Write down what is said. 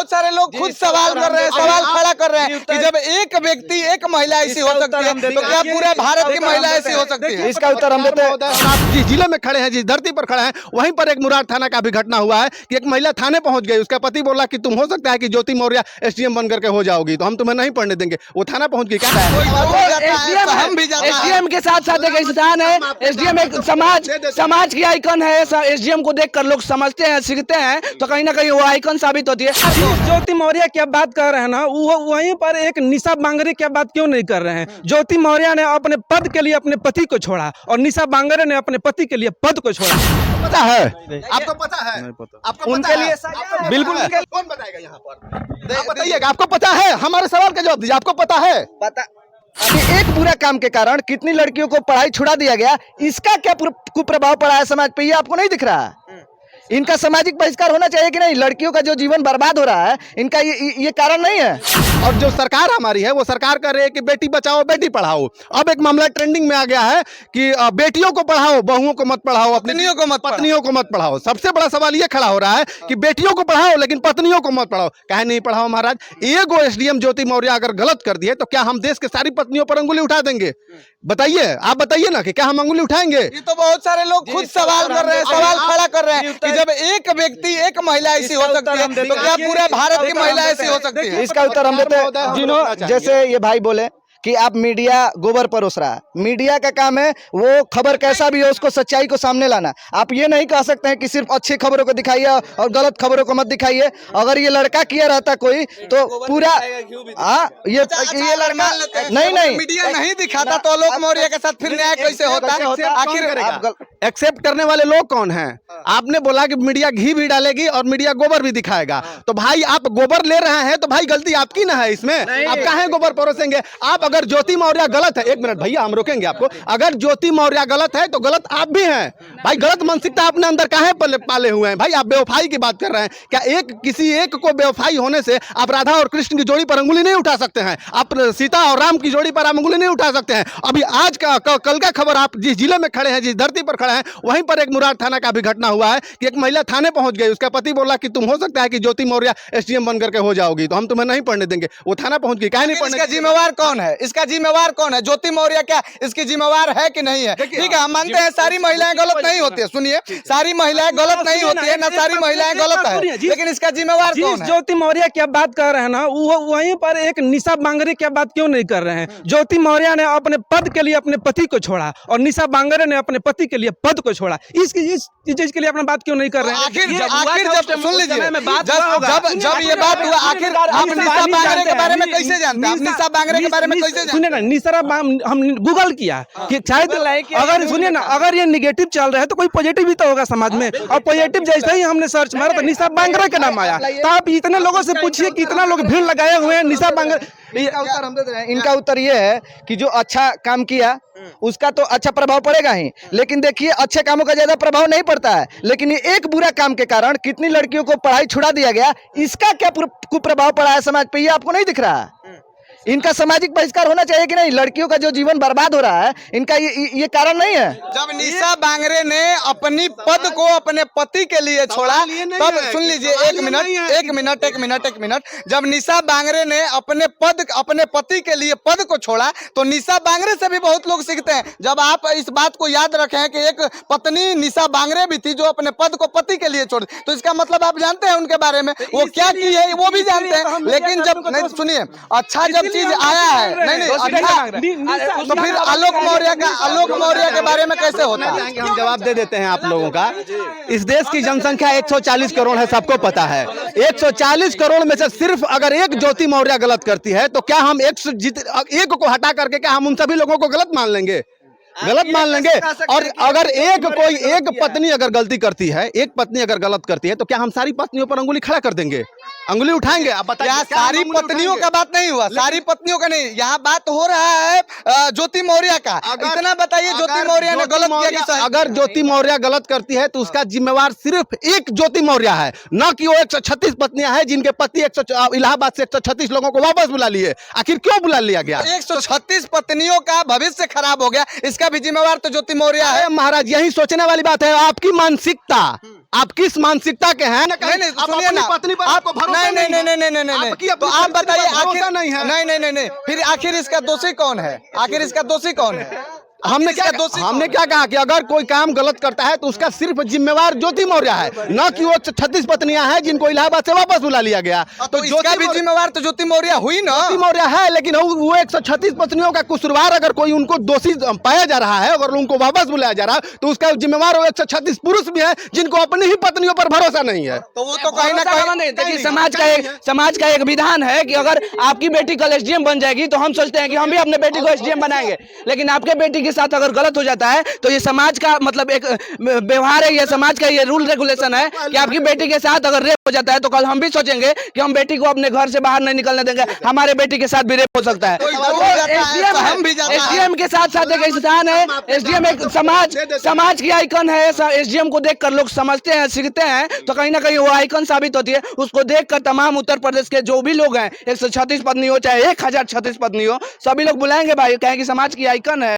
बहुत सारे लोग खुद सवाल कर रहे हैं, सवाल खड़ा कर रहे हैं कि जब एक व्यक्ति एक महिला ऐसी हो सकती है तो क्या पूरे भारत की महिला ऐसी हो सकती है? इसका उत्तर हम देते हैं। आप जिस जिले में खड़े हैं, जिस धरती पर खड़े हैं, वहीं पर एक मुरार थाना का भी घटना हुआ है कि एक महिला थाने पहुंच गई। उसका पति बोला कि तुम हो सकता है कि ज्योति मौर्य एसडीएम बन करके हो जाओगी, तो हम तुम्हें नहीं पढ़ने देंगे। वो थाना पहुंच गई। क्या हम भी जाते हैं। एसडीएम के साथ साथ एक इंसान है। एसडीएम एक समाज की आइकन है। एसडीएम को देखकर लोग समझते हैं, सीखते हैं, तो कहीं ना कहीं वो आइकन साबित होती है। ज्योति मौर्य क्या बात कर रहे हैं ना, वो वहीं पर एक निशा बांगरे क्या बात क्यों नहीं कर रहे हैं? ज्योति मौर्य ने अपने पद के लिए अपने पति को छोड़ा और निशा बांगरे ने अपने पति के लिए पद को छोड़ा। पता है? आपको पता है? आपको उनके लिए बिल्कुल कौन बताएगा यहाँ पर? आप बताइएगा, आपको पता है? हमारे सवाल का जवाब दीजिए। आपको पता है? पता अभी एक बुरा काम के कारण कितनी लड़कियों को पढ़ाई छुड़ा दिया गया, इसका क्या कुप्रभाव पड़ा है समाज पे, ये आपको नहीं दिख रहा? इनका सामाजिक बहिष्कार होना चाहिए कि नहीं? लड़कियों का जो जीवन बर्बाद हो रहा है, इनका ये कारण नहीं है? और जो सरकार हमारी है वो सरकार कर रही है कि बेटी बचाओ बेटी पढ़ाओ। अब एक मामला ट्रेंडिंग में आ गया है कि बेटियों को पढ़ाओ, बहुओं को मत पढ़ाओ, अपनी पत्नियों को मत पढ़ाओ। सबसे बड़ा सवाल ये खड़ा हो रहा है कि बेटियों को पढ़ाओ लेकिन पत्नियों को मत पढ़ाओ। काहे नहीं पढ़ाओ महाराज? एगो एसडीएम ज्योति मौर्य अगर गलत कर दिए तो क्या हम देश के सारी पत्नियों पर अंगुली उठा देंगे? बताइए, आप बताइए ना कि क्या हम अंगुली उठाएंगे? ये तो बहुत सारे लोग खुद सवाल कर रहे हैं, सवाल खड़ा कर रहे हैं कि जब एक व्यक्ति एक महिला ऐसी हो सकती है तो क्या पूरे भारत की महिला ऐसी हो सकती है? इसका उत्तर हम देते हैं। जिन्हों जैसे ये भाई बोले कि आप मीडिया गोबर परोस रहा है, मीडिया का काम है वो खबर कैसा भी हो उसको सच्चाई को सामने लाना। आप ये नहीं कह सकते हैं कि सिर्फ अच्छी खबरों को दिखाइए और गलत खबरों को मत दिखाइए। अगर ये लड़का किया रहता कोई तो पूरा ये लड़का नहीं मीडिया नहीं दिखाता तो आलोक मौर्य के साथ फिर न्याय कैसे होता? आखिर एक्सेप्ट करने वाले लोग कौन हैं? आपने बोला कि मीडिया घी भी डालेगी और मीडिया गोबर भी दिखाएगा, तो भाई आप गोबर ले रहे हैं तो भाई गलती आपकी ना है इसमें? आप काहे गोबर परोसेंगे? आप अगर ज्योति मौर्य गलत है, एक मिनट भैया हम रोकेंगे आपको, अगर ज्योति मौर्य गलत है तो गलत आप भी हैं भाई। गलत मानसिकता अपने अंदर काहे पाले हुए हैं भाई? आप बेवफाई की बात कर रहे हैं क्या? किसी एक को बेवफाई होने से आप राधा और कृष्ण की जोड़ी पर अंगुली नहीं उठा सकते हैं? आप सीता और राम की जोड़ी पर आप अंगुली नहीं उठा सकते हैं? अभी आज का कल का खबर, आप जिस जिले में खड़े हैं, जिस धरती पर खड़े हैं, वहीं पर एक मुरार थाना का भी घटना हुआ है कि एक महिला थाने पहुंच गई। उसका पति बोला कि तुम हो सकता है कि ज्योति मौर्य एसडीएम बन करके हो जाओगी, तो हम तुम्हें नहीं पढ़ने देंगे। वो थाना पहुंच गई। काहे नहीं पढ़ने? इसका जिम्मेवार कौन है? इसका जिम्मेवार कौन है? ज्योति मौर्य क्या इसकी जिम्मेवार है कि नहीं है? ठीक है, हम मानते हैं सारी महिलाएं गलत नहीं होती है। सुनिए, सारी महिलाएं गलत नहीं होती है ना, सारी महिलाएं गलत है, लेकिन इसका जिम्मेवार कौन है? ज्योति मौर्य क्या बात कर रहे हैं ना, वो वहीं पर एक निशा बांगरे क्या बात क्यों नहीं कर रहे हैं? ज्योति मौर्य ने अपने पद के लिए अपने पति को छोड़ा और निशा बांगरे ने अपने पति के लिए पद को छोड़ा। इस चीज के लिए अपना बात क्यों नहीं कर रहे हैं? आखिर जब सुन लीजिए, जब ये बात हुआ, आखिर आप निशा बांगरे के बारे में कैसे जानते हैं? आप निशा बांगरे के बारे में कैसे जानते हैं? सुनिए ना, निशा हम गूगल किया कि शायद अगर सुनिए ना, अगर ये निगेटिव चल रहा है तो कोई पॉजिटिव भी तो होगा समाज में, और पॉजिटिव जैसे ही हमने सर्च मारा तो निशा बांगरे का नाम आया। तो आप इतने लोगों से पूछिए कितना लोग भीड़ लगाए हुए हैं निशा बांगरे। इनका उत्तर ये है कि जो अच्छा काम किया उसका तो अच्छा प्रभाव पड़ेगा ही, लेकिन देखिए अच्छे कामों का ज्यादा प्रभाव नहीं पड़ता है। लेकिन ये एक बुरा काम के कारण कितनी लड़कियों को पढ़ाई छुड़ा दिया गया, इसका क्या कुप्रभाव पड़ा है समाज पे, ये आपको नहीं दिख रहा? इनका सामाजिक बहिष्कार होना चाहिए कि नहीं? लड़कियों का जो जीवन बर्बाद हो रहा है, इनका ये कारण नहीं है? जब निशा बांगरे ने अपनी पद को अपने पति के लिए छोड़ा, तब सुन लीजिए, एक मिनट, जब निशा बांगरे ने अपने पति के लिए पद को छोड़ा तो निशा बांगरे से भी बहुत लोग सीखते हैं। जब आप इस बात को याद रखें कि एक पत्नी निशा बांगरे भी थी जो अपने पद को पति के लिए छोड़, तो इसका मतलब आप जानते हैं उनके बारे में, वो क्या की है वो भी जानते हैं। लेकिन जब नहीं, सुनिए, अच्छा जब चीज आया है, नहीं अच्छा, तो फिर आलोक मौर्य के बारे में कैसे होता है? हम जवाब दे देते हैं आप लोगों का। इस देश की जनसंख्या 140 करोड़ है, सबको पता है। 140 करोड़ में से सिर्फ अगर एक ज्योति मौर्य गलत करती है तो क्या हम एक को हटा करके क्या हम उन सभी लोगों को गलत मान लेंगे? गलत मान लेंगे। और अगर एक पत्नी अगर गलती करती है, एक पत्नी अगर गलत करती है तो क्या हम सारी पत्नियों पर अंगुली खड़ा कर देंगे? अंगुली उठाएंगे? आप बताइए। सारी पत्नियों का बात नहीं हुआ, सारी पत्नियों का नहीं, यहाँ बात हो रहा है ज्योति मौर्य का। इतना बताइए, ज्योति मौर्य ने गलत किया? अगर ज्योति मौर्य गलत करती है तो उसका जिम्मेवार सिर्फ एक ज्योति मौर्य है, न कि वो 136 पत्नियां हैं जिनके पति इलाहाबाद से 136 लोगों को वापस बुला लिए। आखिर क्यों बुला लिया गया? 136 पत्नियों का भविष्य खराब हो गया, इसका भी जिम्मेवार तो ज्योति मौर्य है। महाराज, यही सोचने वाली बात है, आपकी मानसिकता आप किस मानसिकता के हैं? नहीं आप सुनिए अपनी ना, पत्नी पर आप आपको भरोसा नहीं आपकी तो अपनी आप पत्नी पर बताइए भरोसा आखिर नहीं है। नहीं फिर आखिर इसका दोषी कौन है? आखिर इसका दोषी कौन है? हमने क्या कहा कि अगर कोई काम गलत करता है तो उसका सिर्फ जिम्मेवार ज्योति मौर्य है, न कि वो 36 पत्नियां हैं जिनको इलाहाबाद से वापस बुला लिया गया। तो इसका भी जिम्मेवार तो ज्योति मौर्य हुई ना। ज्योति मौर्य है, लेकिन वो 136 पत्नियों का कसूरवार अगर कोई उनको दोषी पाया जा रहा है, अगर उनको वापस बुलाया जा रहा है, तो उसका जिम्मेवार वो 136 पुरुष भी है जिनको अपनी ही पत्नियों पर भरोसा नहीं है। तो वो तो कहीं ना कहीं देखिए, समाज का एक विधान है कि अगर आपकी बेटी कल एसडीएम बन जाएगी तो हम सोचते हैं कि हम भी अपने बेटी को एसडीएम बनाएंगे, लेकिन आपके बेटी के साथ अगर गलत हो जाता है तो ये समाज का मतलब एक व्यवहार है, ये समाज का ये रूल रेगुलेशन है कि आपकी बेटी के साथ अगर रेप हो जाता है तो कल हम भी सोचेंगे कि हम बेटी को अपने घर से बाहर नहीं निकलने देंगे, हमारे बेटी के साथ भी रेप हो सकता है। एसडीएम के साथ साथ एक स्थान है, एसडीएम एक समाज की आइकन है। एसडीएम को देखकर लोग समझते हैं, सीखते हैं, तो कहीं ना कहीं वो आइकन साबित होती है। उसको देखकर तमाम उत्तर प्रदेश के जो भी लोग हैं, 136 पत्नी हो चाहे 1036 पत्नी हो, सभी लोग बुलाएंगे भाई, कहें कि समाज की आइकन है।